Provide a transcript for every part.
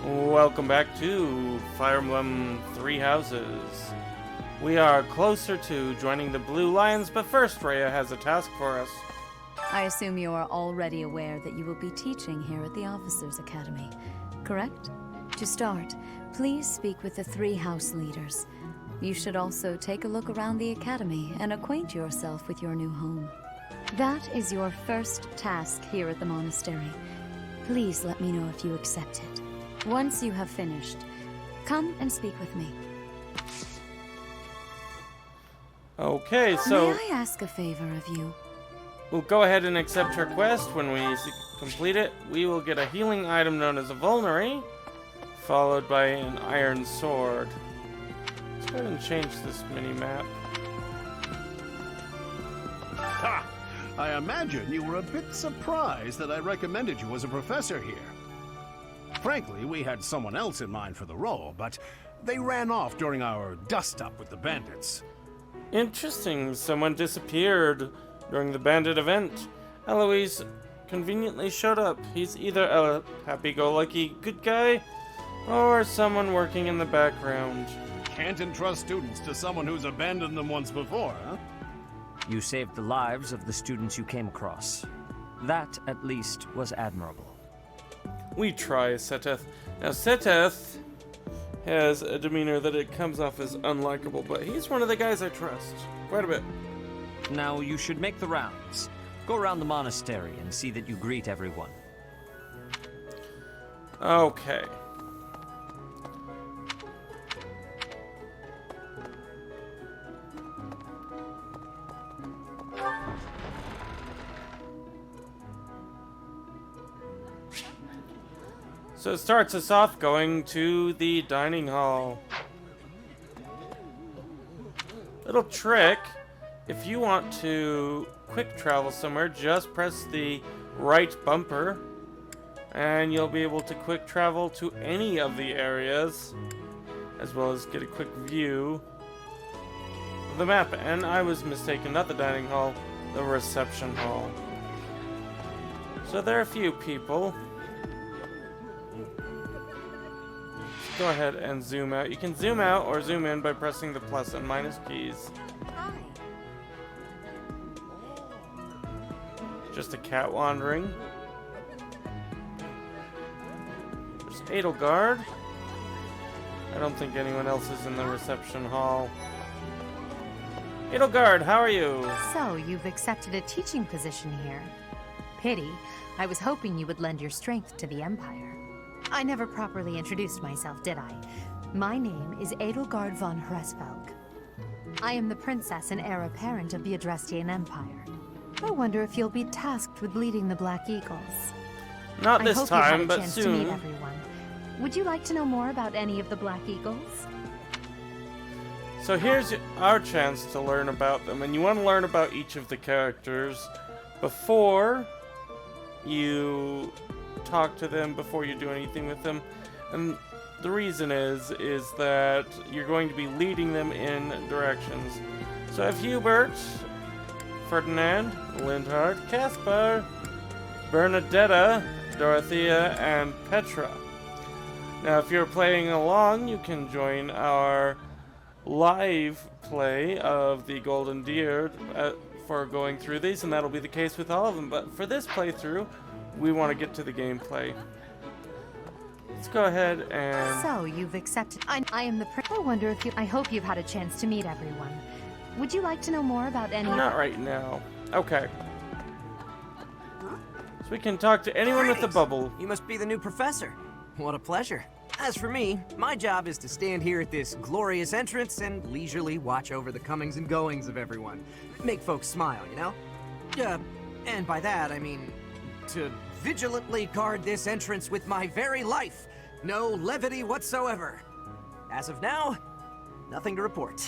Welcome back to Fire Emblem Three Houses. We are closer to joining the Blue Lions, but first Rhea has a task for us. I assume you are already aware that you will be teaching here at the Officers' Academy, correct? To start, please speak with the three house leaders. You should also take a look around the academy and acquaint yourself with your new home. That is your first task here at the monastery. Please let me know if you accept it. Once you have finished, come and speak with me. Okay, so... May I ask a favor of you? We'll go ahead and accept her quest. When we complete it, we will get a healing item known as a Vulnerary, followed by an Iron Sword. Let's go ahead and change this mini-map. Ha! I imagine you were a bit surprised that I recommended you as a professor here. Frankly, we had someone else in mind for the role, but they ran off during our dust-up with the bandits. Interesting. Someone disappeared during the bandit event. Eloise conveniently showed up. He's either a happy-go-lucky good guy or someone working in the background. Can't entrust students to someone who's abandoned them once before, huh? You saved the lives of the students you came across. That, at least, was admirable. We try, Setteth. Now, Setteth has a demeanor that it comes off as unlikable, but he's one of the guys I trust quite a bit. Now, you should make the rounds. Go around the monastery and see that you greet everyone. Okay. So it starts us off going to the dining hall. Little trick, if you want to quick travel somewhere, just press the right bumper and you'll be able to quick travel to any of the areas, as well as get a quick view of the map. And I was mistaken, not the dining hall, the reception hall. So there are a few people. Go ahead and zoom out. You can zoom out or zoom in by pressing the plus and minus keys. Hi. Just a cat wandering. There's Edelgard. I don't think anyone else is in the reception hall. Edelgard, how are you? So, you've accepted a teaching position here. Pity. I was hoping you would lend your strength to the Empire. I never properly introduced myself, did I? My name is Edelgard von Hresvelg. I am the princess and heir apparent of the Adrestian Empire. I wonder if you'll be tasked with leading the Black Eagles. Not this time, but To meet soon. everyone. Would you like to know more about any of the Black Eagles? So here's our chance to learn about them, and you want to learn about each of the characters before you talk to them, before you do anything with them. And the reason is that you're going to be leading them in directions. So I have Hubert, Ferdinand, Lindhard, Caspar, Bernadetta, Dorothea, and Petra. Now if you're playing along, you can join our live play of the Golden Deer for going through these, and that'll be the case with all of them. But for this playthrough, we want to get to the gameplay. Let's go ahead and... So, you've accepted... I am the I wonder if you... I hope you've had a chance to meet everyone. Would you like to know more about any... Not right now. Okay. So we can talk to anyone with a bubble. You must be the new professor. What a pleasure. As for me, my job is to stand here at this glorious entrance and leisurely watch over the comings and goings of everyone. Make folks smile, you know? And by that, I mean... to vigilantly guard this entrance with my very life. No levity whatsoever. As of now, nothing to report.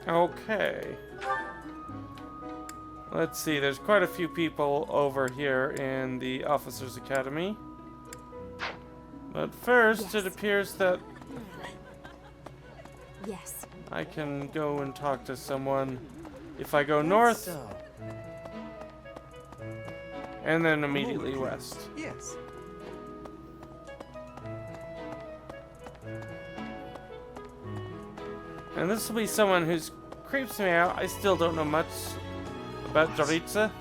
Okay. Let's see, there's quite a few people over here in the Officers' Academy. But first, it appears that Yes. I can go and talk to someone. If I go north, and then immediately west. Yes. And this will be someone who's creeps me out. I still don't know much about Joritza.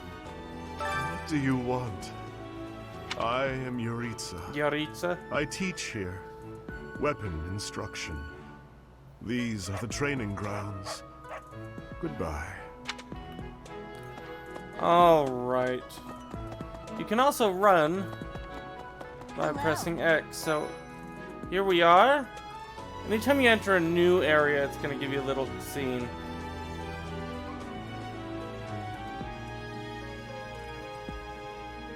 What do you want? I am Joritza. Joritza. I teach here. Weapon instruction. These are the training grounds. Goodbye. Alright. You can also run by pressing X. So here we are. Anytime you enter a new area, it's going to give you a little scene.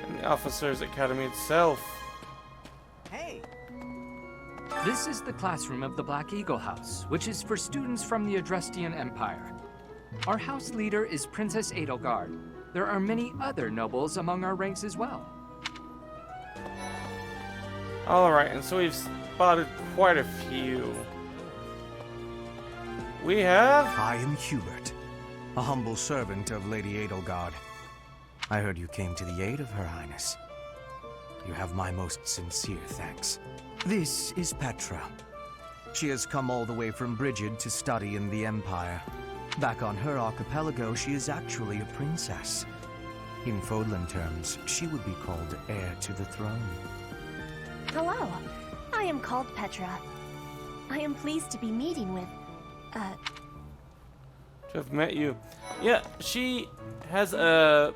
And the Officers Academy itself. Hey! This is the classroom of the Black Eagle House, which is for students from the Adrestian Empire. Our house leader is Princess Edelgard. There are many other nobles among our ranks as well. Alright, and so we've spotted quite a few. We have... I am Hubert, a humble servant of Lady Edelgard. I heard you came to the aid of Her Highness. You have my most sincere thanks. This is Petra. She has come all the way from Brigid to study in the Empire. Back on her archipelago, she is actually a princess. In Fodlan terms, she would be called heir to the throne. Hello, I am called Petra. I am pleased to be meeting with, to have met you. Yeah, she has a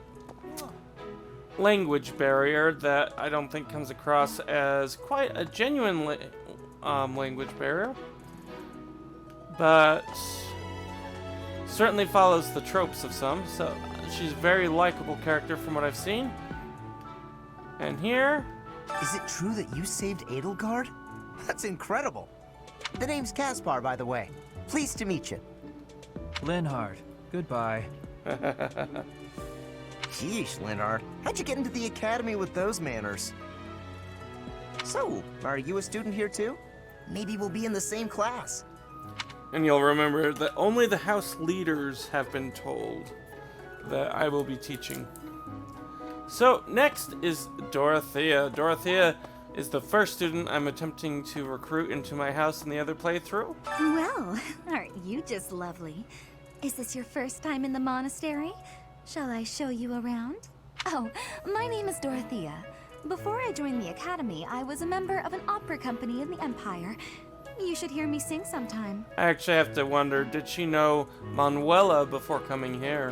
language barrier that I don't think comes across as quite a genuine language barrier, but certainly follows the tropes of some, so she's a very likable character from what I've seen. And here... Is it true that you saved Edelgard? That's incredible. The name's Caspar, by the way. Pleased to meet you. Linhard, goodbye. Sheesh, Linhard. How'd you get into the academy with those manners? So, are you a student here too? Maybe we'll be in the same class. And you'll remember that only the house leaders have been told that I will be teaching. So, next is Dorothea. Dorothea is the first student I'm attempting to recruit into my house in the other playthrough. well, aren't you just lovely? Is this your first time in the monastery? Shall I show you around? Oh, my name is Dorothea. Before I joined the academy, I was a member of an opera company in the Empire. You should hear me sing sometime. I actually have to wonder, did she know Manuela before coming here?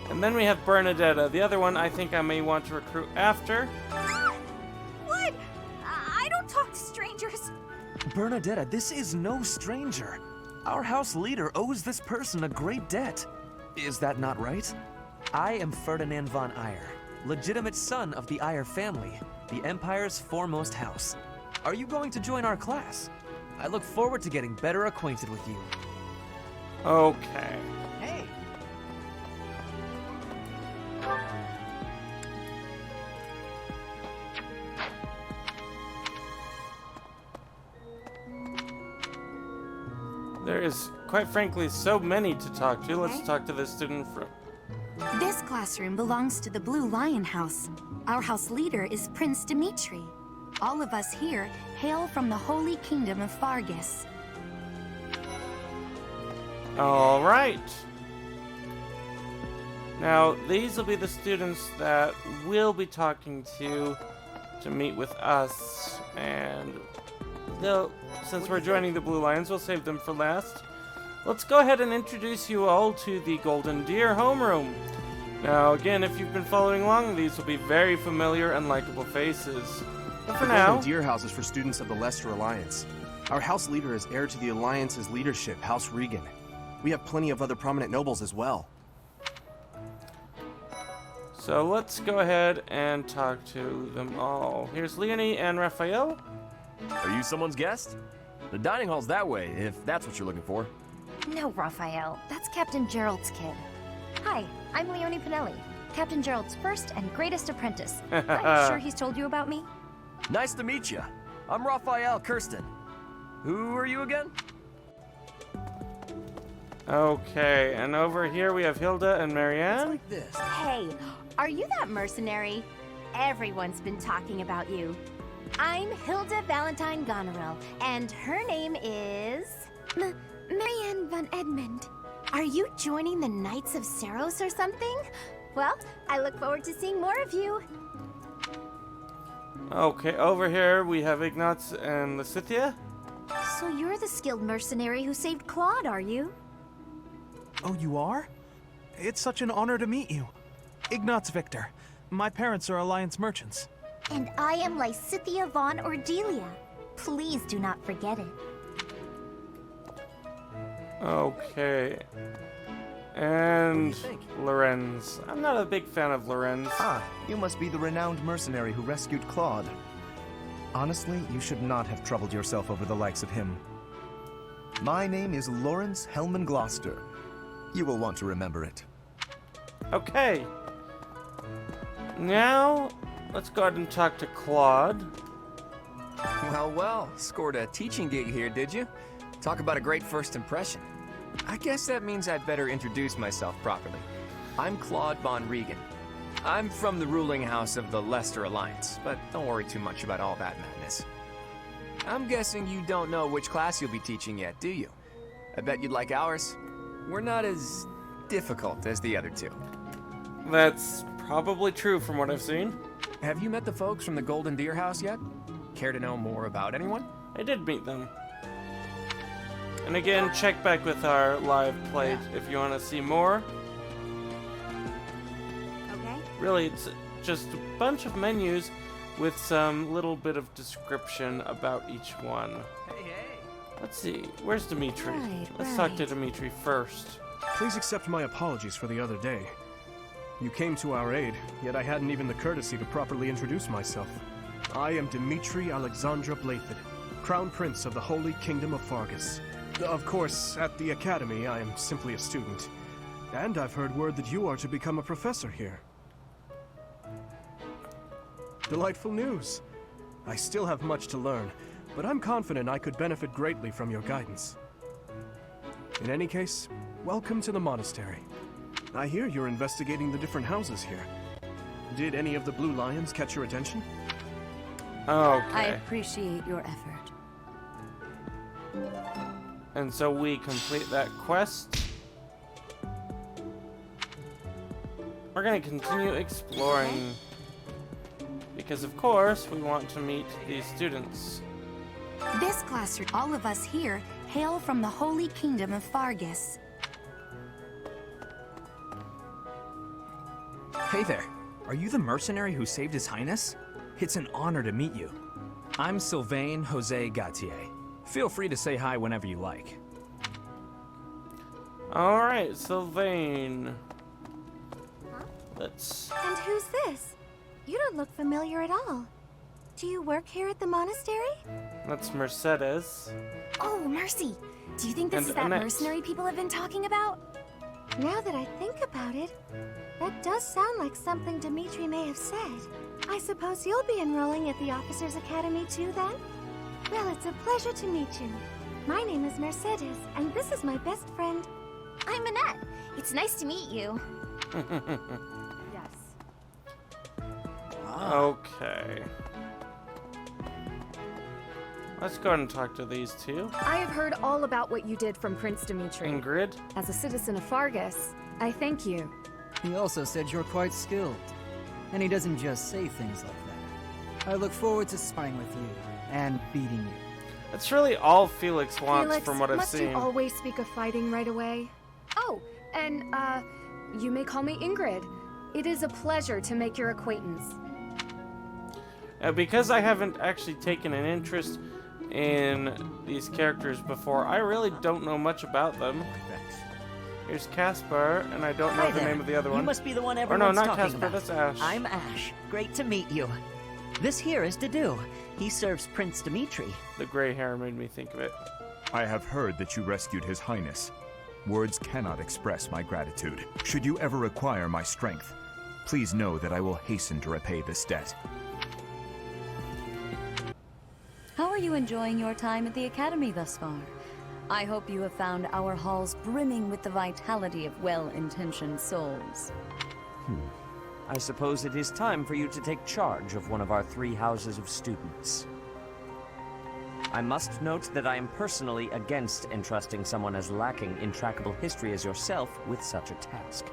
And then we have Bernadetta, the other one I think I may want to recruit after. What? I don't talk to strangers. Bernadetta, this is no stranger. Our house leader owes this person a great debt. Is that not right? I am Ferdinand von Eyre, legitimate son of the Eyre family, the Empire's foremost house. Are you going to join our class? I look forward to getting better acquainted with you. Okay. Hey! There is, quite frankly, so many to talk to. Let's talk to this student from... This classroom belongs to the Blue Lion House. Our house leader is Prince Dimitri. All of us here hail from the Holy Kingdom of Fargus. All right. Now, these will be the students that we'll be talking to meet with us, and they'll, since we're joining the Blue Lions, we'll save them for last. Let's go ahead and introduce you all to the Golden Deer homeroom. Now, again, if you've been following along, these will be very familiar and likable faces. But for The now, Golden Deer House is for students of the Leicester Alliance. Our house leader is heir to the Alliance's leadership, House Regan. We have plenty of other prominent nobles as well. so let's go ahead and talk to them all. Here's Leonie and Raphael. Are you someone's guest? The dining hall's that way, if that's what you're looking for. No, Raphael. That's Captain Gerald's kid. Hi, I'm Leonie Pinelli, Captain Gerald's first and greatest apprentice. I'm sure he's told you about me. Nice to meet you. I'm Raphael Kirsten. Who are you again? Okay, and over here we have Hilda and Marianne. Hey, are you that mercenary? Everyone's been talking about you. I'm Hilda Valentine Goneril, and her name is... Marianne von Edmund. Are you joining the Knights of Saros or something? Well, I look forward to seeing more of you. Okay, over here we have Ignatz and Lysithea. So you're the skilled mercenary who saved Claude, are you? Oh, you are? It's such an honor to meet you. Ignatz Victor. My parents are Alliance merchants. And I am Lysithea von Ordelia. Please do not forget it. Okay. And Lorenz. I'm not a big fan of Lorenz. Ah, you must be the renowned mercenary who rescued Claude. Honestly, you should not have troubled yourself over the likes of him. My name is Lawrence Hanneman Gloucester. You will want to remember it. Okay. Now, let's go ahead and talk to Claude. Well, well, scored a teaching gig here, did you? Talk about a great first impression. I guess that means I'd better introduce myself properly. I'm Claude von Regan. I'm from the ruling house of the Leicester Alliance, but don't worry too much about all that madness. I'm guessing you don't know which class you'll be teaching yet, do you? I bet you'd like ours. We're not as difficult as the other two. That's probably true from what I've seen. Have you met the folks from the Golden Deer House yet? Care to know more about anyone? I did meet them. And again, check back with our live plate if you want to see more. Okay. Really, it's just a bunch of menus with some little bit of description about each one. Hey, hey. Let's see, where's Dimitri? Right, Let's talk to right. Dimitri first. Please accept my apologies for the other day. You came to our aid, yet I hadn't even the courtesy to properly introduce myself. I am Dimitri Alexandra Blathid, Crown Prince of the Holy Kingdom of Fargus. Of course, at the Academy, I am simply a student. And I've heard word that you are to become a professor here. Delightful news. I still have much to learn, but I'm confident I could benefit greatly from your guidance. In any case, welcome to the monastery. I hear you're investigating the different houses here. Did any of the Blue Lions catch your attention? I Okay. appreciate your effort. And so we complete that quest. We're gonna continue exploring. Because of course, we want to meet these students. This classroom, all of us here, hail from the Holy Kingdom of Fargus. Hey there. Are you the mercenary who saved His Highness? It's an honor to meet you. I'm Sylvain Jose Gautier. Feel free to say hi whenever you like. Alright, Sylvain. Let's... And who's this? You don't look familiar at all. Do you work here at the monastery? That's Mercedes. Oh, Mercy. Do you think this And is that Annette. mercenary people have been talking about? Now that I think about it, that does sound like something Dimitri may have said. I suppose you'll be enrolling at the Officers' Academy too, then? Well, it's a pleasure to meet you. My name is Mercedes, and this is my best friend. I'm Annette. It's nice to meet you. Yes. Okay. Let's go ahead and talk to these two. I have heard all about what you did from Prince Dimitri. Ingrid. As a citizen of Fargus, I thank you. He also said you're quite skilled. And he doesn't just say things like that. I look forward to sparring with you and beating you. That's really all Felix wants Felix, from what I've must seen. you always speak of fighting right away? Oh, and, you may call me Ingrid. It is a pleasure to make your acquaintance. Because I haven't actually taken an interest in these characters before, I really don't know much about them. Here's Caspar, and I don't know Hi the there. name of the other one. You must be the one Or everyone's no, not talking Caspar, about. that's Ash. I'm Ash. Great to meet you. This here is Dedu. He serves Prince Dimitri. The gray hair made me think of it. I have heard that you rescued His Highness. Words cannot express my gratitude. Should you ever require my strength, please know that I will hasten to repay this debt. How are you enjoying your time at the Academy thus far? I hope you have found our halls brimming with the vitality of well-intentioned souls. I suppose it is time for you to take charge of one of our 3 houses of students. I must note that I am personally against entrusting someone as lacking in trackable history as yourself with such a task.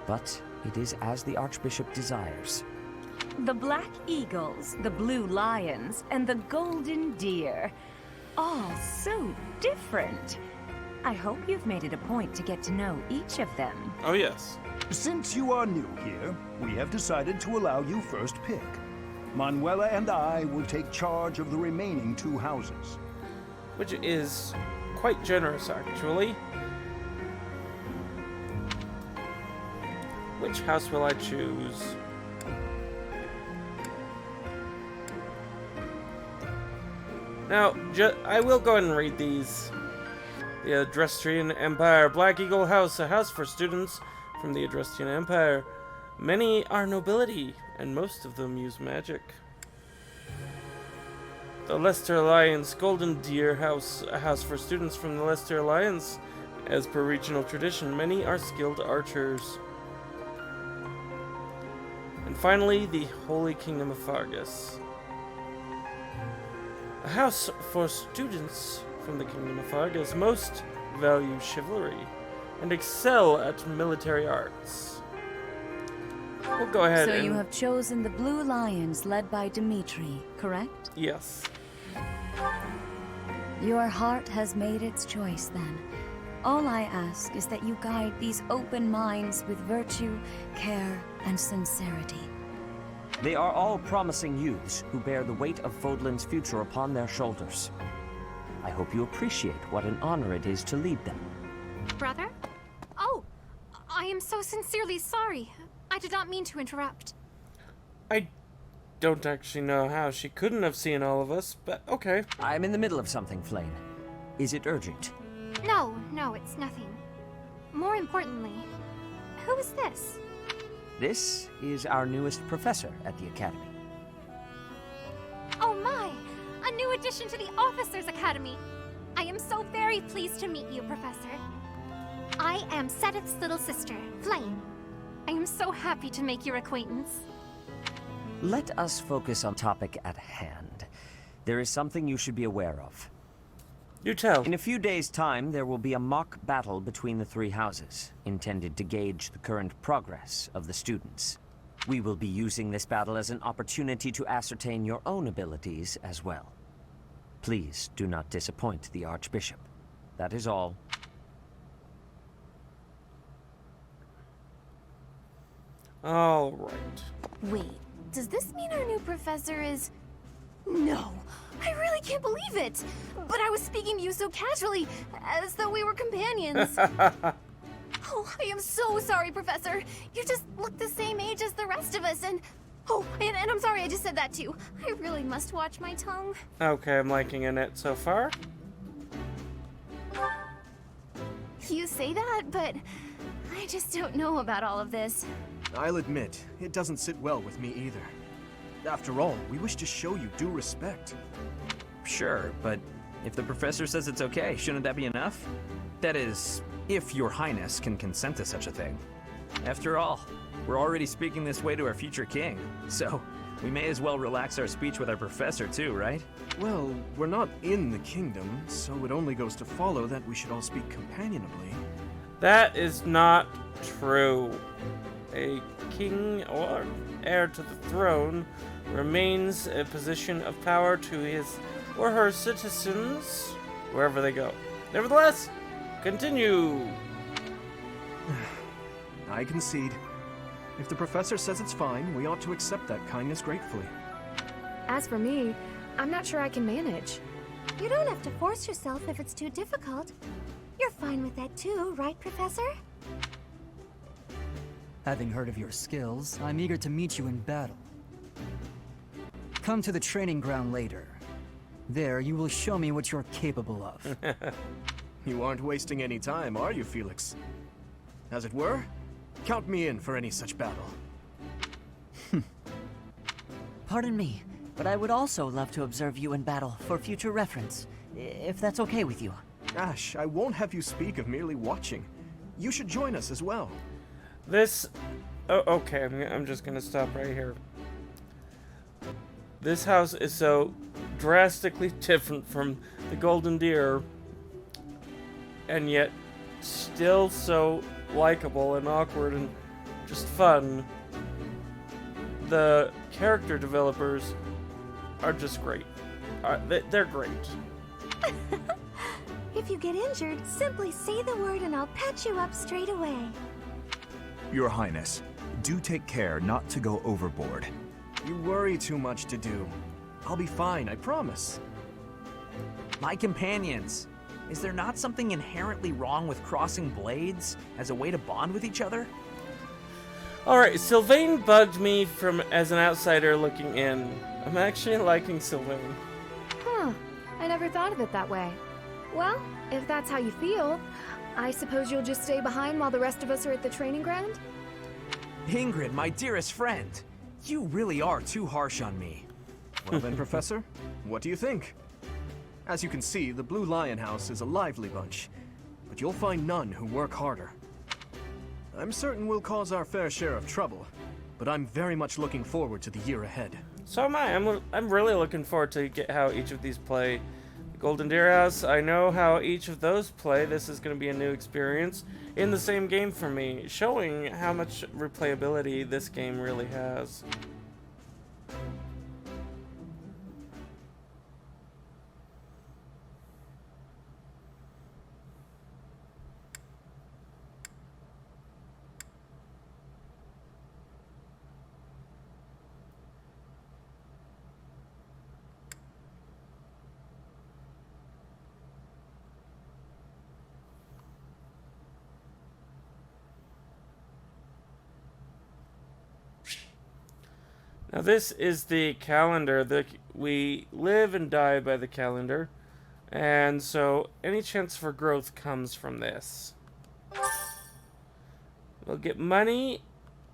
But it is as the Archbishop desires. The black eagles, the blue lions, and the golden deer. All so different. I hope you've made it a point to get to know each of them. Oh, yes. Since you are new here, we have decided to allow you first pick. Manuela and I will take charge of the remaining 2 houses. Which is quite generous, actually. Which house will I choose? Now, I will go ahead and read these. The Adrestian Empire, Black Eagle House, a house for students from the Adrestian Empire. Many are nobility, and most of them use magic. The Leicester Alliance, Golden Deer House, a house for students from the Leicester Alliance. As per regional tradition, many are skilled archers. And finally, the Holy Kingdom of Fargus. A house for students from the Kingdom of Fargus. Most value chivalry and excel at military arts. We'll go ahead So and... you have chosen the Blue Lions led by Dimitri, correct? Yes. Your heart has made its choice then. All I ask is that you guide these open minds with virtue, care, and sincerity. They are all promising youths who bear the weight of Fodlan's future upon their shoulders. I hope you appreciate what an honor it is to lead them. Brother? Oh, I am so sincerely sorry. I did not mean to interrupt. I don't actually know how she couldn't have seen all of us, but okay. I'm in the middle of something, Flame. Is it urgent? No, it's nothing. More importantly, who is this? This is our newest professor at the Academy. Oh my! A new addition to the Officers' Academy! I am so very pleased to meet you, Professor. I am Setteth's little sister, Flame. I am so happy to make your acquaintance. Let us focus on the topic at hand. There is something you should be aware of. You tell. In a few days' time, there will be a mock battle between the 3 houses, intended to gauge the current progress of the students. We will be using this battle as an opportunity to ascertain your own abilities as well. Please do not disappoint the Archbishop. That is all. All right. Wait, does this mean our new professor is... No, I really can't believe it! But I was speaking to you so casually, as though we were companions. Oh, I am so sorry, Professor. You just look the same age as the rest of us, and... Oh, and I'm sorry I just said that too. I really must watch my tongue. Okay, I'm liking it so far. You say that, but I just don't know about all of this. I'll admit, it doesn't sit well with me either. After all, we wish to show you due respect. Sure, but if the professor says it's okay, shouldn't that be enough? That is, if your highness can consent to such a thing. After all, we're already speaking this way to our future king, so we may as well relax our speech with our professor too, right? Well, we're not in the kingdom, so it only goes to follow that we should all speak companionably. That is not true. A king or heir to the throne remains a position of power to his or her citizens wherever they go. Nevertheless, continue. I concede. If the professor says it's fine, we ought to accept that kindness gratefully. As for me, I'm not sure I can manage. You don't have to force yourself if it's too difficult. You're fine with that too, right, Professor? Having heard of your skills, I'm eager to meet you in battle. Come to the training ground later. There, you will show me what you're capable of. You aren't wasting any time, are you, Felix? As it were, count me in for any such battle. Pardon me, but I would also love to observe you in battle for future reference, if that's okay with you. Ash, I won't have you speak of merely watching. You should join us as well. This... Oh, okay, I'm just gonna stop right here. This house is so drastically different from the Golden Deer, and yet still so likable and awkward and just fun. The character developers are just great. They're great. If you get injured, simply say the word and I'll patch you up straight away. Your Highness, do take care not to go overboard. You worry too much to do. I'll be fine, I promise. My companions, is there not something inherently wrong with crossing blades as a way to bond with each other? Alright, Sylvain bugged me as an outsider looking in. I'm actually liking Sylvain. Huh. I never thought of it that way. Well, if that's how you feel, I suppose you'll just stay behind while the rest of us are at the training ground? Ingrid, my dearest friend, you really are too harsh on me. Well then, Professor, what do you think? As you can see, the Blue Lion House is a lively bunch, but you'll find none who work harder. I'm certain we'll cause our fair share of trouble, but I'm very much looking forward to the year ahead. So am I. I'm really looking forward to get how each of these play. The Golden Deer House, I know how each of those play. This is going to be a new experience in the same game for me, showing how much replayability this game really has. Now this is the calendar. We live and die by the calendar. And so any chance for growth comes from this. We'll get money,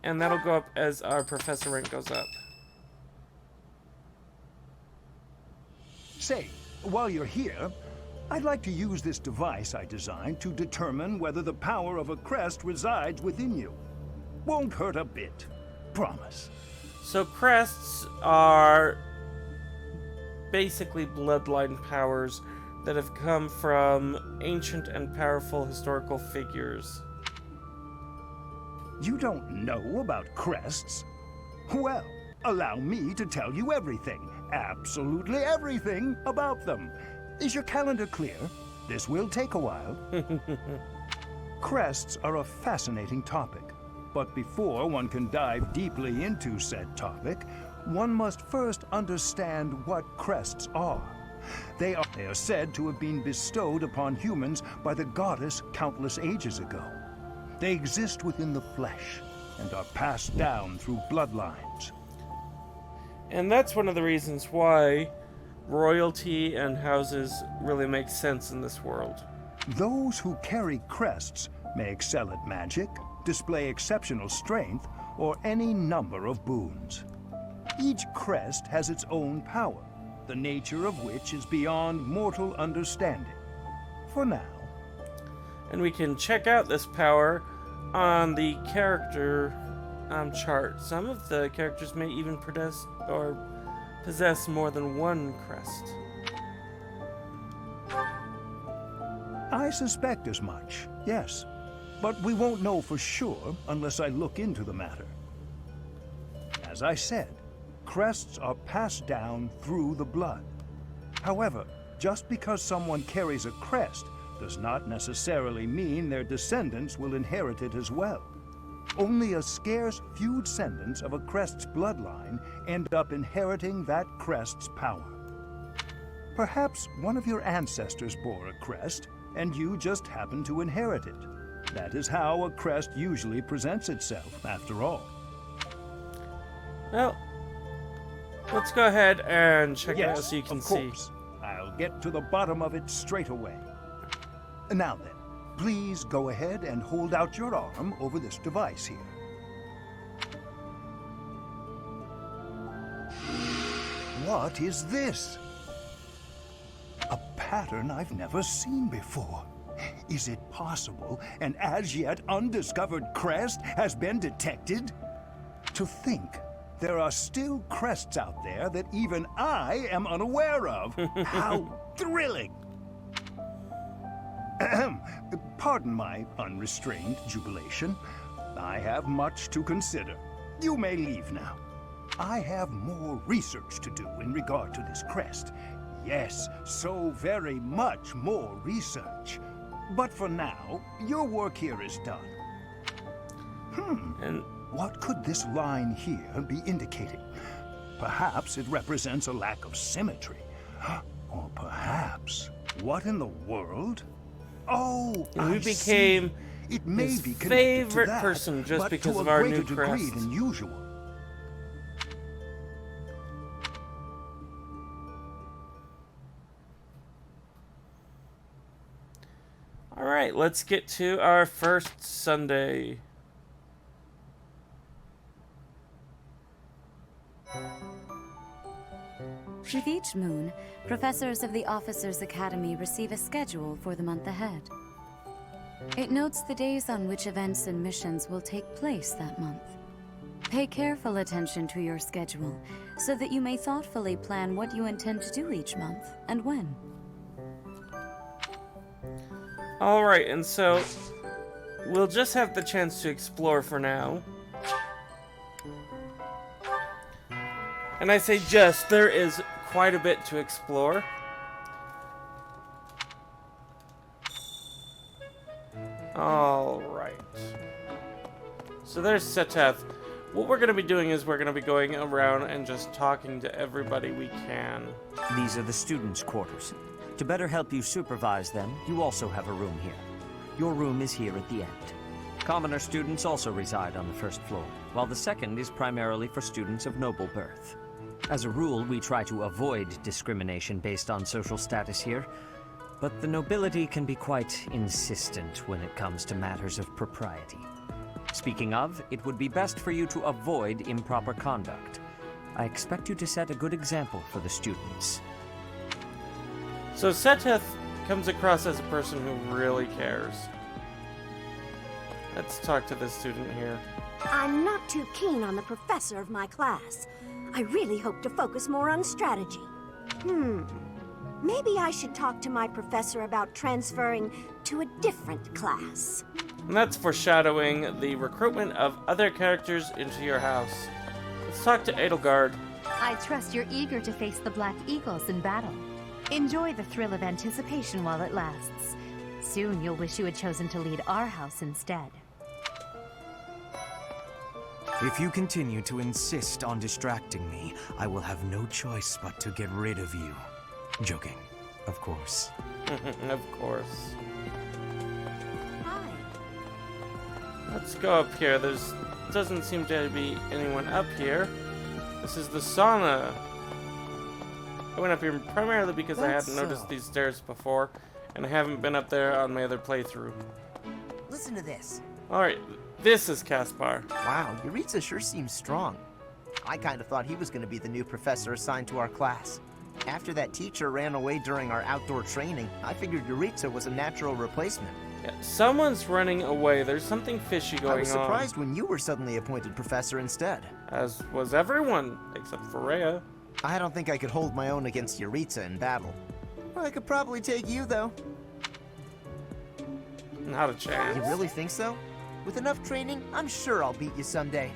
and that'll go up as our professor rank goes up. Say, while you're here, I'd like to use this device I designed to determine whether the power of a crest resides within you. Won't hurt a bit. Promise. So crests are basically bloodline powers that have come from ancient and powerful historical figures. You don't know about crests? Well, allow me to tell you everything, absolutely everything about them. Is your calendar clear? This will take a while. Crests are a fascinating topic. But before one can dive deeply into said topic, one must first understand what crests are. They are said to have been bestowed upon humans by the goddess countless ages ago. They exist within the flesh and are passed down through bloodlines. And that's one of the reasons why royalty and houses really make sense in this world. Those who carry crests may excel at magic, display exceptional strength, or any number of boons. Each crest has its own power, the nature of which is beyond mortal understanding. For now. And we can check out this power on the character chart. Some of the characters may even possess more than one crest. I suspect as much, yes. But we won't know for sure unless I look into the matter. As I said, crests are passed down through the blood. However, just because someone carries a crest does not necessarily mean their descendants will inherit it as well. Only a scarce few descendants of a crest's bloodline end up inheriting that crest's power. Perhaps one of your ancestors bore a crest, and you just happen to inherit it. That is how a crest usually presents itself, after all. Well, let's go ahead and check it out so you can see. Of course. I'll get to the bottom of it straight away. Now then, please go ahead and hold out your arm over this device here. What is this? A pattern I've never seen before. Is it possible an as yet undiscovered crest has been detected? To think there are still crests out there that even I am unaware of. How thrilling! Ahem. Pardon my unrestrained jubilation. I have much to consider. You may leave now. I have more research to do in regard to this crest. Yes, so very much more research. But for now, your work here is done. And what could this line here be indicating? Perhaps it represents a lack of symmetry. Or perhaps, what in the world? Oh, we became it may his be favorite to that, person just but because to of a our greater new degree crest. than usual. Alright, let's get to our first Sunday. With each moon, professors of the Officers' Academy receive a schedule for the month ahead. It notes the days on which events and missions will take place that month. Pay careful attention to your schedule, so that you may thoughtfully plan what you intend to do each month, and when. Alright, and so we'll just have the chance to explore for now. And I say just, there is quite a bit to explore. Alright. So there's Setteth. What we're going to be doing is we're going to be going around and just talking to everybody we can. These are the students' quarters. To better help you supervise them, you also have a room here. Your room is here at the end. Commoner students also reside on the first floor, while the second is primarily for students of noble birth. As a rule, we try to avoid discrimination based on social status here, but the nobility can be quite insistent when it comes to matters of propriety. Speaking of, it would be best for you to avoid improper conduct. I expect you to set a good example for the students. So Setteth comes across as a person who really cares. Let's talk to this student here. I'm not too keen on the professor of my class. I really hope to focus more on strategy. Maybe I should talk to my professor about transferring to a different class. And that's foreshadowing the recruitment of other characters into your house. Let's talk to Edelgard. I trust you're eager to face the Black Eagles in battle. Enjoy the thrill of anticipation while it lasts. Soon you'll wish you had chosen to lead our house instead. If you continue to insist on distracting me, I will have no choice but to get rid of you. Joking, of course. Of course. Hi. Let's go up here. Doesn't seem to be anyone up here. This is the sauna. I went up here primarily because I hadn't noticed these stairs before, and I haven't been up there on my other playthrough. Listen to this. Alright, this is Caspar. Wow, Yuritsa sure seems strong. I kind of thought he was going to be the new professor assigned to our class. After that teacher ran away during our outdoor training, I figured Yuritsa was a natural replacement. Yeah, someone's running away. There's something fishy going on. I was surprised when you were suddenly appointed professor instead. As was everyone, except for Rhea. I don't think I could hold my own against Yuritsa in battle. I could probably take you, though. Not a chance. You really think so? With enough training, I'm sure I'll beat you someday.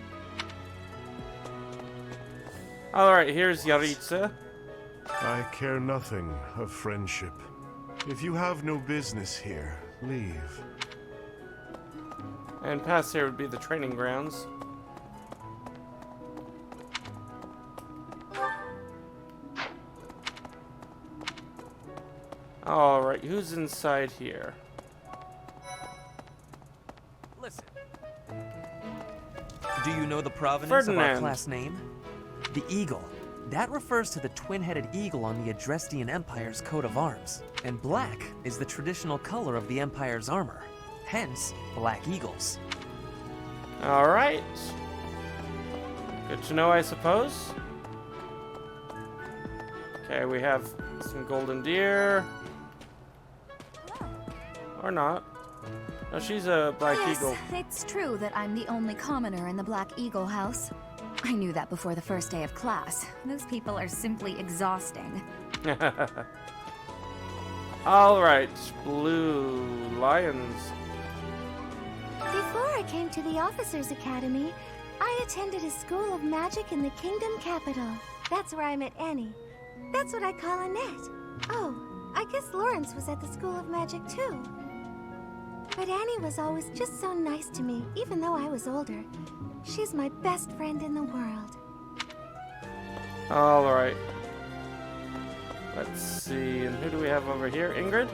Alright, here's Yuritsa. I care nothing of friendship. If you have no business here, leave. And past here would be the training grounds. Alright, who's inside here? Listen. Do you know the provenance Ferdinand. of our class name? The eagle. That refers to the twin-headed eagle on the Adrestian Empire's coat of arms. And black is the traditional color of the Empire's armor. Hence, Black Eagles. Alright. Good to know, I suppose. Okay, we have some golden deer. Or not. No, she's a Black Yes, Eagle. it's true that I'm the only commoner in the Black Eagle house. I knew that before the first day of class. Those people are simply exhausting. Alright, Blue Lions. Before I came to the Officers Academy, I attended a school of magic in the Kingdom Capital. That's where I met Annie. That's what I call Annette. Oh, I guess Lawrence was at the School of Magic too. But Annie was always just so nice to me, even though I was older. She's my best friend in the world. Alright. Let's see, and who do we have over here? Ingrid?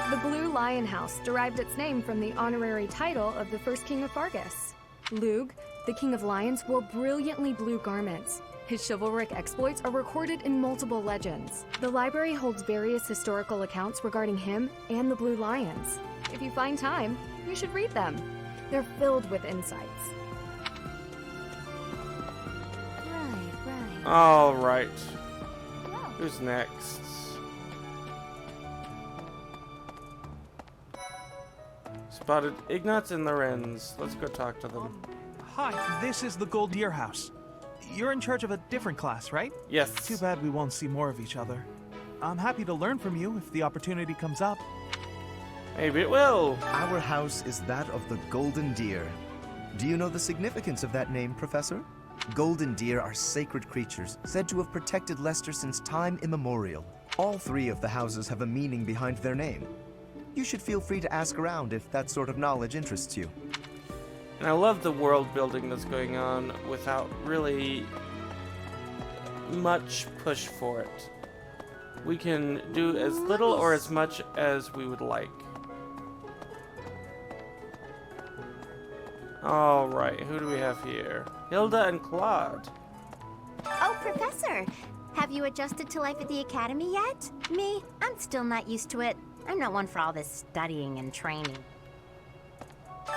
The Blue Lion House derived its name from the honorary title of the first king of Fargus. Lug, the king of lions, wore brilliantly blue garments. His chivalric exploits are recorded in multiple legends. The library holds various historical accounts regarding him and the Blue Lions. If you find time, you should read them. They're filled with insights. Right. Alright. Who's next? Spotted Ignatz and Lorenz. Let's go talk to them. Hi, this is the Gold Deer House. You're in charge of a different class, right? Yes. Too bad we won't see more of each other. I'm happy to learn from you if the opportunity comes up. Maybe it will. Our house is that of the Golden Deer. Do you know the significance of that name, Professor? Golden deer are sacred creatures, said to have protected Leicester since time immemorial. All three of the houses have a meaning behind their name. You should feel free to ask around if that sort of knowledge interests you. And I love the world building that's going on without really much push for it. We can do as little or as much as we would like. Alright, who do we have here? Hilda and Claude. Oh, Professor! Have you adjusted to life at the Academy yet? Me? I'm still not used to it. I'm not one for all this studying and training.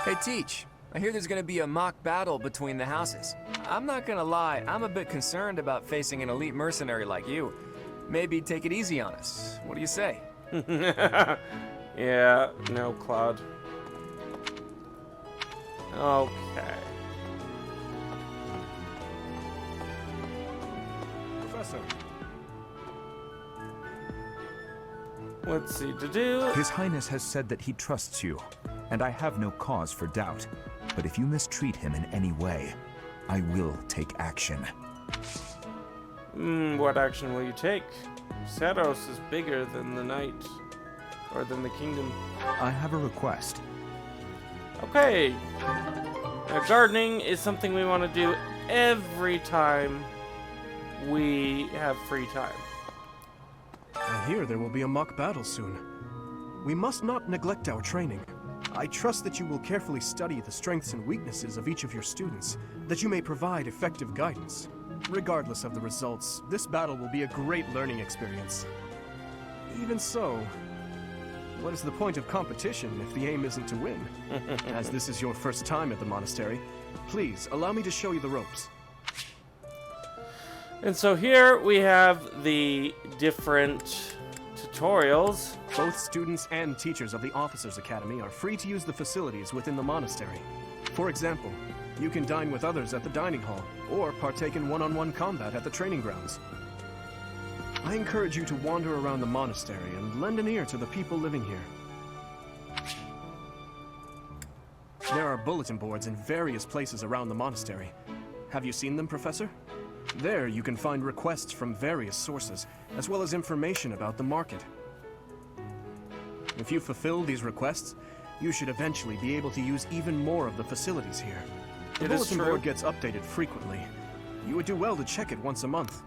Hey, Teach. I hear there's gonna be a mock battle between the houses. I'm not gonna lie, I'm a bit concerned about facing an elite mercenary like you. Maybe take it easy on us. What do you say? Yeah, no, Claude. Okay. Professor. Let's see to do. His Highness has said that he trusts you, and I have no cause for doubt. But if you mistreat him in any way, I will take action. What action will you take? Saros is bigger than the night, or than the kingdom. I have a request. Okay. Now, gardening is something we want to do every time we have free time. I hear there will be a mock battle soon. We must not neglect our training. I trust that you will carefully study the strengths and weaknesses of each of your students, that you may provide effective guidance. Regardless of the results, this battle will be a great learning experience. Even so, what is the point of competition if the aim isn't to win? As this is your first time at the monastery, please allow me to show you the ropes. And so here we have the different tutorials. Both students and teachers of the Officers Academy are free to use the facilities within the monastery. For example, you can dine with others at the dining hall, or partake in one-on-one combat at the training grounds. I encourage you to wander around the monastery and lend an ear to the people living here. There are bulletin boards in various places around the monastery. Have you seen them, Professor? There you can find requests from various sources, as well as information about the market. If you fulfill these requests, you should eventually be able to use even more of the facilities here. The bulletin board gets updated frequently. You would do well to check it once a month.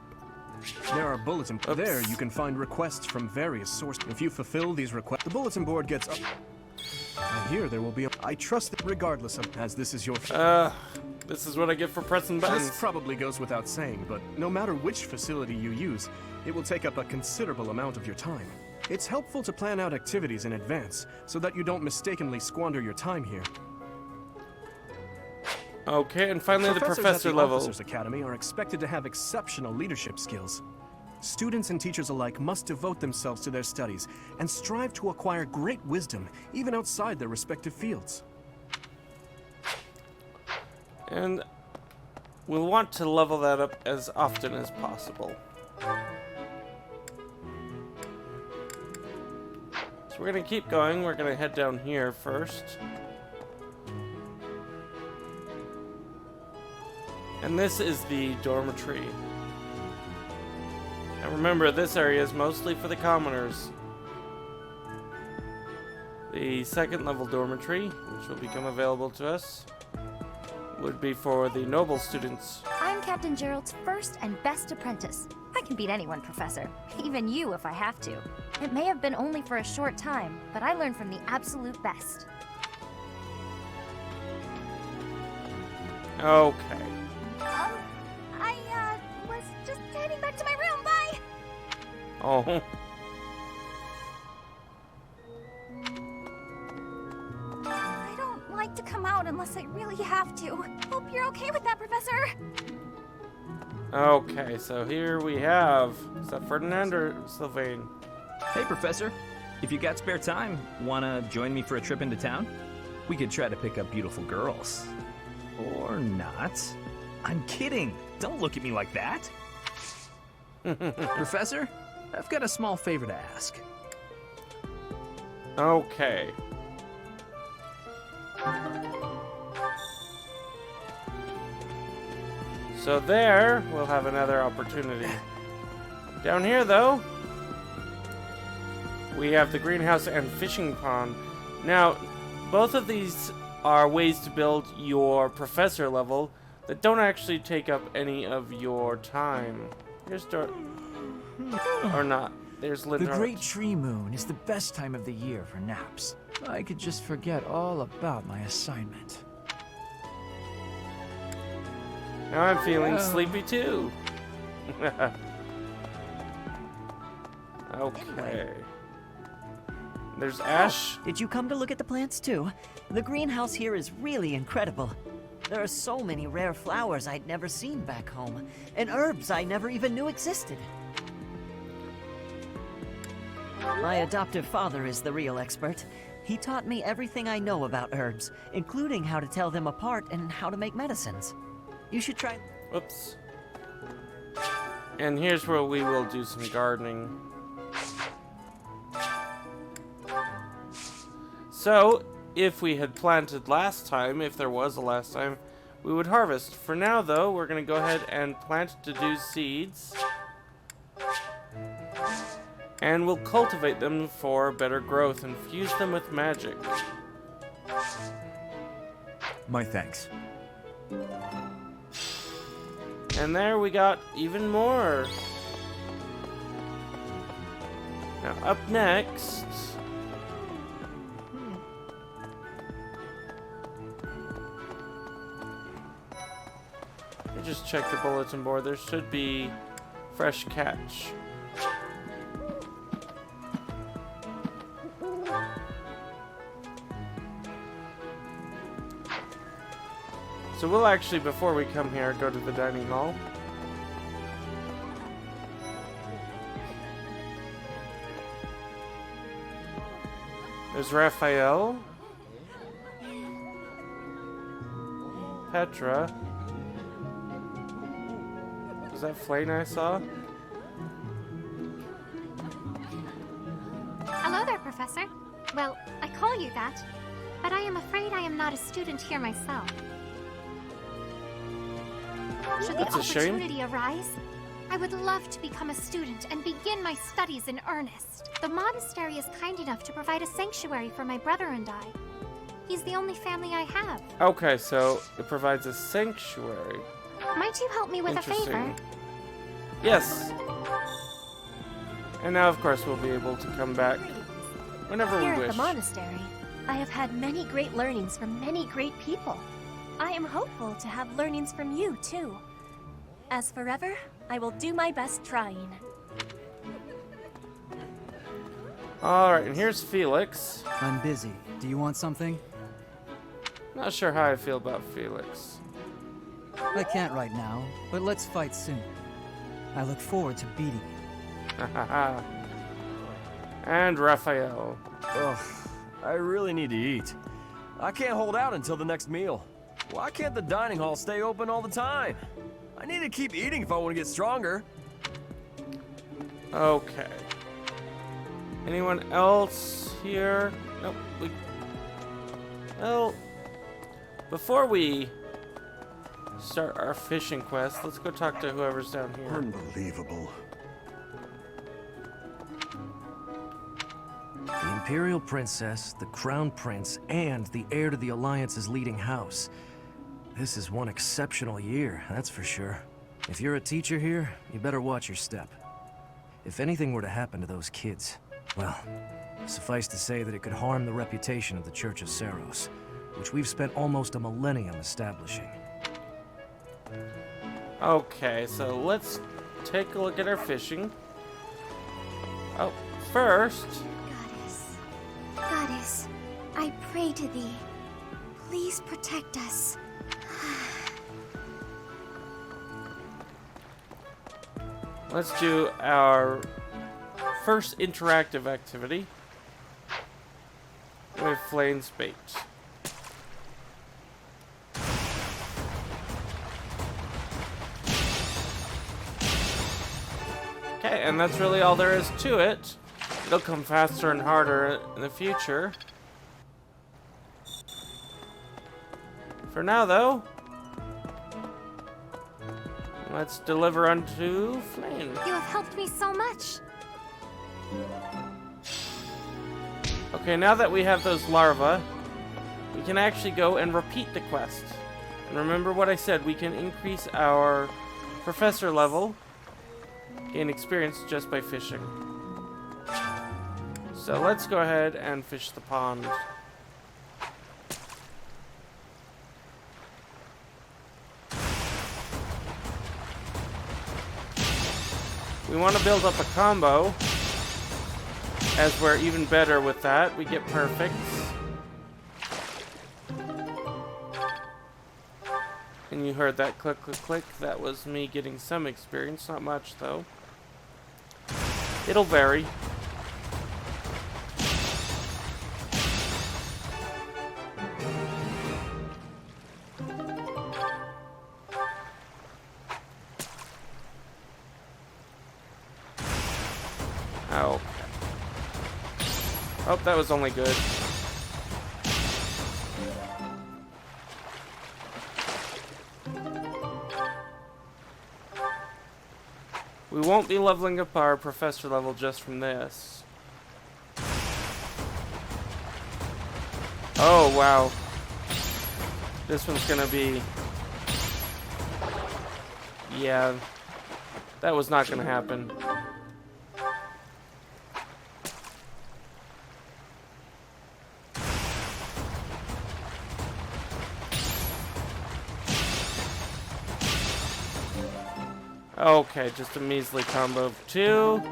There are bulletin boards. There you can find requests from various sources. If you fulfill these requests, the bulletin board gets up. I hear there will be a... I trust that regardless of... As this is your... This is what I get for pressing buttons. This probably goes without saying, but no matter which facility you use, it will take up a considerable amount of your time. It's helpful to plan out activities in advance, so that you don't mistakenly squander your time here. Okay, and finally the professor at the level. Officers Academy are expected to have exceptional leadership skills. Students and teachers alike must devote themselves to their studies and strive to acquire great wisdom, even outside their respective fields. And we'll want to level that up as often as possible. So we're gonna keep going. We're gonna head down here first. And this is the dormitory. And remember, this area is mostly for the commoners. The second level dormitory, which will become available to us, would be for the noble students. I'm Captain Gerald's first and best apprentice. I can beat anyone, Professor. Even you, if I have to. It may have been only for a short time, but I learned from the absolute best. Okay. I was just heading back to my room. Bye! Oh. I don't like to come out unless I really have to. Hope you're okay with that, Professor. Okay, so here we have... Is that Ferdinand or Sylvain? Hey, Professor. If you got spare time, wanna join me for a trip into town? We could try to pick up beautiful girls. Or not. I'm kidding. Don't look at me like that. Professor, I've got a small favor to ask. Okay. So there, we'll have another opportunity. Down here, though, we have the greenhouse and fishing pond. Now, both of these are ways to build your professor level that don't actually take up any of your time. Here's or not. There's Lindhart. The Great Tree Moon is the best time of the year for naps. I could just forget all about my assignment. Now I'm feeling sleepy too. Okay. There's Ash. Oh, did you come to look at the plants too? The greenhouse here is really incredible. There are so many rare flowers I'd never seen back home, and herbs I never even knew existed. My adoptive father is the real expert. He taught me everything I know about herbs, including how to tell them apart and how to make medicines. You should try... Whoops. And here's where we will do some gardening. So, if we had planted last time, if there was a last time, we would harvest. For now, though, we're going to go ahead and plant deduce seeds. And we'll cultivate them for better growth and fuse them with magic. My thanks. And there we got even more. Now up next... Let me just check the bulletin board. There should be fresh catch. So we'll actually, before we come here, go to the dining hall. There's Raphael. Petra. Was that Flane I saw? Hello there, Professor. Well, I call you that, but I am afraid I am not a student here myself. Should the That's a shame. opportunity arise, I would love to become a student and begin my studies in earnest. The monastery is kind enough to provide a sanctuary for my brother and I. He's the only family I have. Okay, so it provides a sanctuary. Might you help me with a favor? Interesting. Yes. And now, of course, we'll be able to come back whenever Here we at wish. the monastery, I have had many great learnings from many great people. I am hopeful to have learnings from you, too. As forever, I will do my best trying. Alright, and here's Felix. I'm busy. Do you want something? Not sure how I feel about Felix. I can't right now, but let's fight soon. I look forward to beating you. And Raphael. Ugh, I really need to eat. I can't hold out until the next meal. Why can't the dining hall stay open all the time? I need to keep eating if I want to get stronger. Okay. Anyone else here? Nope. Well, before we start our fishing quest, let's go talk to whoever's down here. Unbelievable. The Imperial Princess, the Crown Prince, and the heir to the Alliance's leading house. This is one exceptional year, that's for sure. If you're a teacher here, you better watch your step. If anything were to happen to those kids, well, suffice to say that it could harm the reputation of the Church of Seros, which we've spent almost a millennium establishing. Okay, so let's take a look at our fishing. Oh, first... Goddess, I pray to thee. Please protect us. Let's do our first interactive activity with Flame's bait. Okay, and that's really all there is to it. It'll come faster and harder in the future. For now, though, let's deliver unto Flame. You have helped me so much. Okay, now that we have those larvae, we can actually go and repeat the quest. And remember what I said, we can increase our professor level, gain experience just by fishing. So let's go ahead and fish the pond. We want to build up a combo, as we're even better with that. We get perfects. And you heard that click, click, click. That was me getting some experience. Not much, though. It'll vary. Okay. Oh, that was only good. We won't be leveling up our professor level just from this. Oh, wow. This one's gonna be... Yeah. That was not gonna happen. Okay, just a measly combo of 2.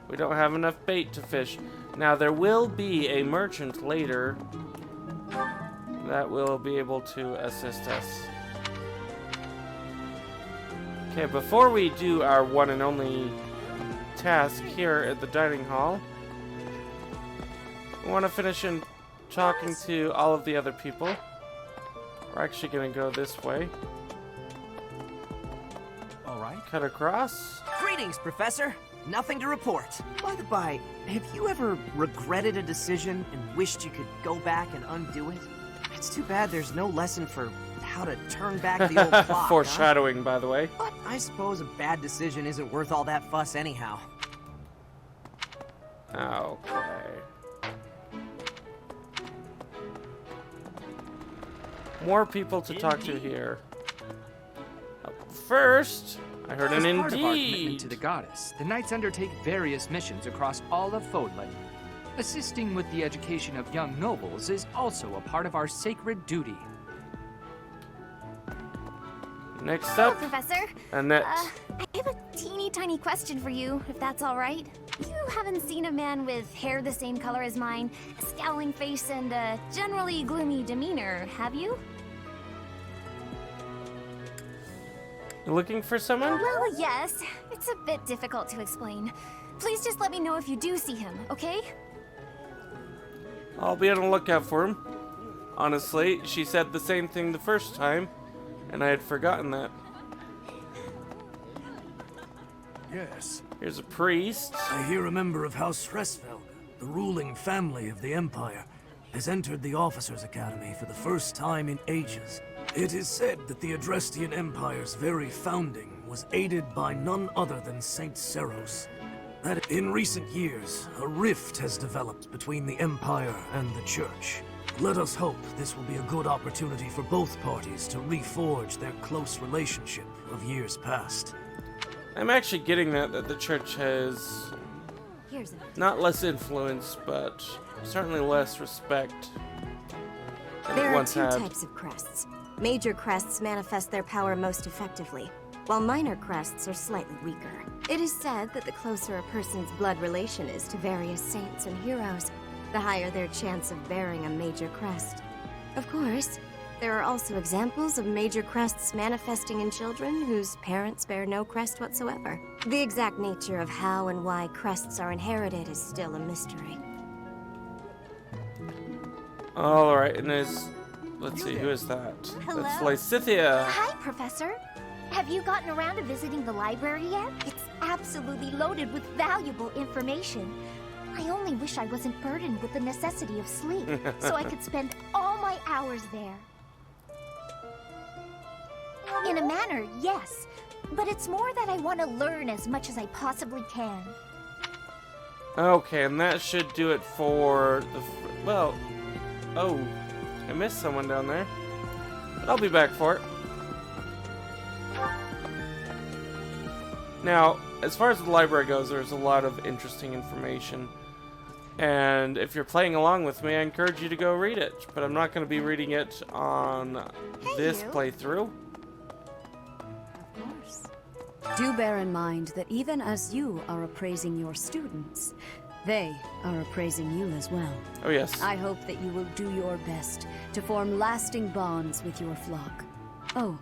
We don't have enough bait to fish. Now, there will be a merchant later that will be able to assist us. Okay, before we do our one and only task here at the dining hall, we want to finish in talking to all of the other people. We're actually going to go this way. All right. Cut across. Greetings, Professor. Nothing to report. By the by, have you ever regretted a decision and wished you could go back and undo it? It's too bad there's no lesson for how to turn back the old clock. Foreshadowing, by the way. But I suppose a bad decision isn't worth all that fuss anyhow. Okay. More people to talk to here. First, I heard an As part of our commitment indeed. to the goddess, the knights undertake various missions across all of Fodlan. Assisting with the education of young nobles is also a part of our sacred duty. Next Hello, up, Professor. Annette. I have a teeny tiny question for you, if that's all right. You haven't seen a man with hair the same color as mine, a scowling face, and a generally gloomy demeanor, have you? You looking for someone? Well, yes. It's a bit difficult to explain. Please just let me know if you do see him, okay? I'll be on the lookout for him. Honestly, she said the same thing the first time, and I had forgotten that. Yes. Here's a priest. I hear a member of House Hresfeld, the ruling family of the Empire, has entered the Officers' Academy for the first time in ages. It is said that the Adrestian Empire's very founding was aided by none other than Saint Seros. That in recent years, a rift has developed between the Empire and the Church. Let us hope this will be a good opportunity for both parties to reforge their close relationship of years past. I'm actually getting that the church has not less influence, but certainly less respect than There it are once two had. types of crests. Major crests manifest their power most effectively, while minor crests are slightly weaker. It is said that the closer a person's blood relation is to various saints and heroes, the higher their chance of bearing a major crest. Of course, there are also examples of major crests manifesting in children whose parents bear no crest whatsoever. The exact nature of how and why crests are inherited is still a mystery. Alright, and let's see, who is that? Hello? That's Lysithia. Hi, Professor. Have you gotten around to visiting the library yet? It's absolutely loaded with valuable information. I only wish I wasn't burdened with the necessity of sleep, so I could spend all my hours there. In a manner, yes. But it's more that I want to learn as much as I possibly can. Okay, and that should do it for the... well... Oh, I missed someone down there. But I'll be back for it. Now, as far as the library goes, there's a lot of interesting information. And if you're playing along with me, I encourage you to go read it. But I'm not going to be reading it on this playthrough. Do bear in mind that even as you are appraising your students, they are appraising you as well. Oh, yes. I hope that you will do your best to form lasting bonds with your flock. Oh,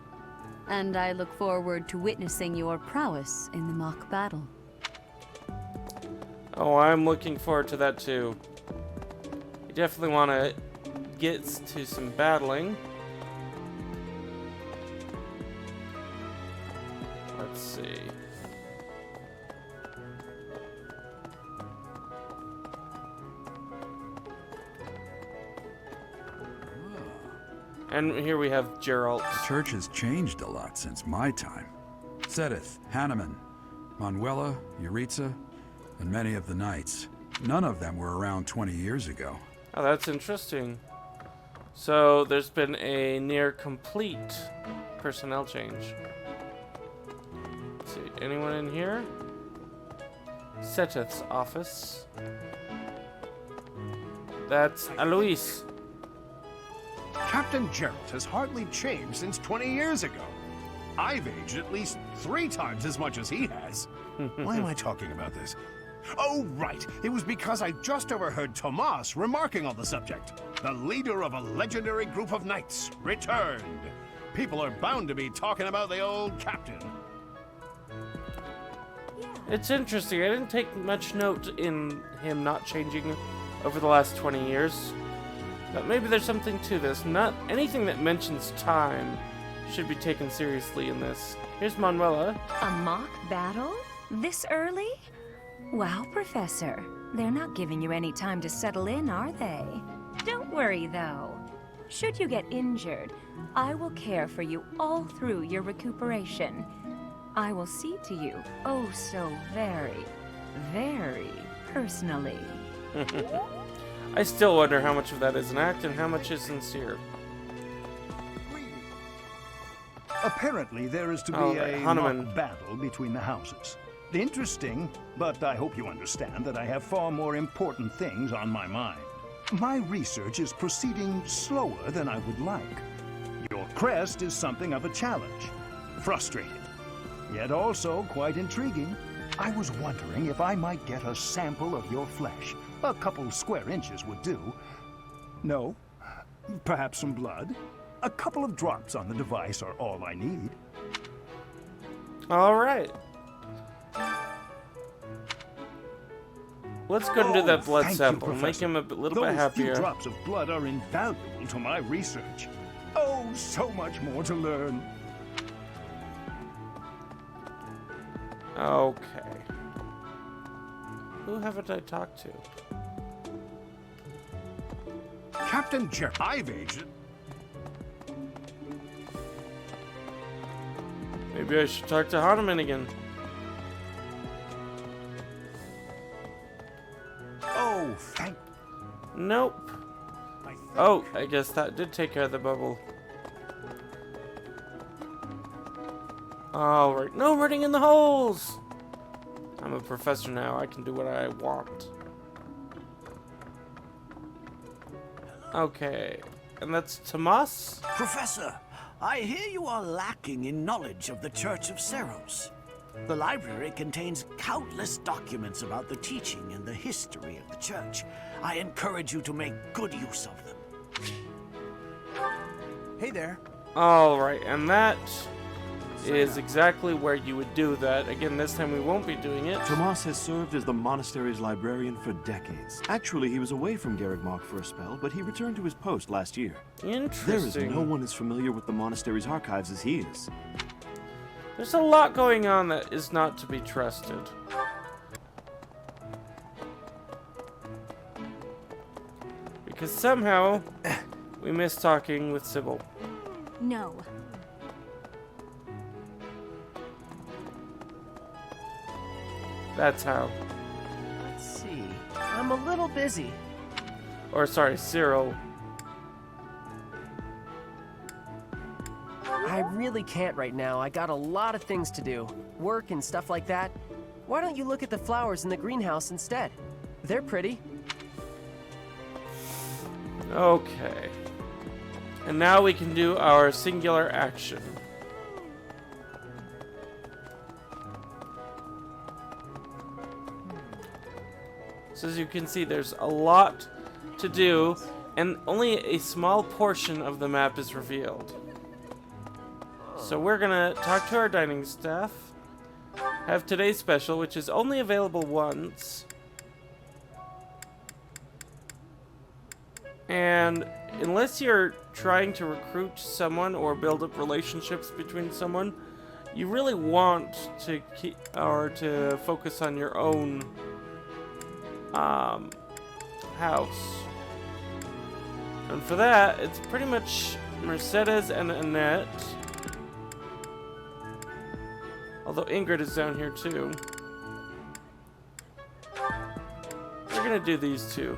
and I look forward to witnessing your prowess in the mock battle. Oh, I'm looking forward to that too. You definitely want to get to some battling. Let's see. And here we have Geralt. The church has changed a lot since my time. Setteth, Hanneman, Manuela, Yuritsa, and many of the knights. None of them were around 20 years ago. Oh, that's interesting. So there's been a near complete personnel change. Let's see, anyone in here? Setteth's office. That's Alois. Captain Geralt has hardly changed since 20 years ago. I've aged at least 3 times as much as he has. Why am I talking about this? Oh, right. It was because I just overheard Tomas remarking on the subject. The leader of a legendary group of knights returned. People are bound to be talking about the old captain. It's interesting. I didn't take much note in him not changing over the last 20 years. But maybe there's something to this. Not anything that mentions time should be taken seriously in this. Here's Manuela. A mock battle? This early? Wow, Professor. They're not giving you any time to settle in, are they? Don't worry, though. Should you get injured, I will care for you all through your recuperation. I will see to you, oh so very, very personally. I still wonder how much of that is an act and how much is sincere. Apparently, there is to be a Hanneman. mock battle between the houses. Interesting, but I hope you understand that I have far more important things on my mind. My research is proceeding slower than I would like. Your crest is something of a challenge. Frustrating, yet also quite intriguing. I was wondering if I might get a sample of your flesh. A couple square inches would do. No? Perhaps some blood? A couple of drops on the device are all I need. All right. Let's go and do that blood Thank sample. you, Make Professor. him a little bit Those happier. few drops of blood are invaluable to my research. Oh, so much more to learn. Okay. Who haven't I talked to? Captain Jeremy. I've aged. Maybe I should talk to Hanneman again. Oh, thank... Nope. Oh, I guess that did take care of the bubble. Alright, no running in the holes! I'm a professor now, I can do what I want. Okay, and that's Tomas? Professor, I hear you are lacking in knowledge of the Church of Seros. The library contains countless documents about the teaching and the history of the Church. I encourage you to make good use of them. Hey there. Alright, and that is exactly where you would do that. Again, this time we won't be doing it. Tomas has served as the monastery's librarian for decades. Actually, he was away from Garrigmach for a spell, but he returned to his post last year. Interesting. There is no one as familiar with the monastery's archives as he is. There's a lot going on that is not to be trusted. Because somehow we missed talking with Sybil. No. That's how. Let's see. I'm a little busy. Or sorry, Cyril. I really can't right now. I got a lot of things to do. Work and stuff like that. Why don't you look at the flowers in the greenhouse instead? They're pretty. Okay. And now we can do our singular action. So as you can see, there's a lot to do, and only a small portion of the map is revealed. So we're gonna talk to our dining staff, have today's special, which is only available once, and unless you're trying to recruit someone or build up relationships between someone, you really want to keep or to focus on your own house. And for that, it's pretty much Mercedes and Annette. Although Ingrid is down here too. We're gonna do these two.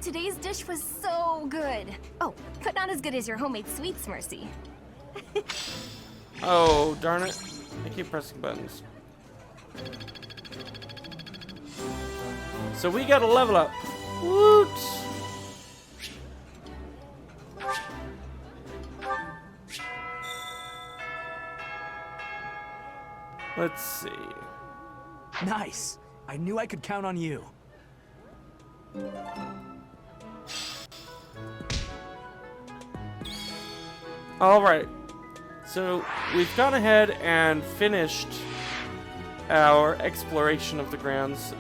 Today's dish was so good. Oh, but not as good as your homemade sweets, Mercy. Oh, darn it. I keep pressing buttons. So we gotta level up. Woot! Let's see. Nice. I knew I could count on you. Alright. So we've gone ahead and finished our exploration of the grounds.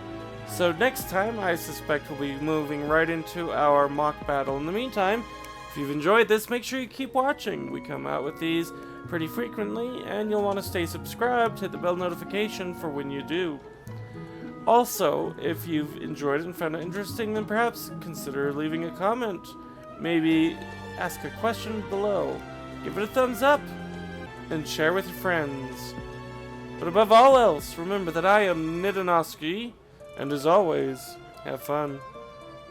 So next time, I suspect we'll be moving right into our mock battle. In the meantime, if you've enjoyed this, make sure you keep watching. We come out with these pretty frequently, and you'll want to stay subscribed, hit the bell notification for when you do. Also, if you've enjoyed it and found it interesting, then perhaps consider leaving a comment. Maybe ask a question below. Give it a thumbs up, and share with your friends. But above all else, remember that I am Ndonosci, and as always, have fun.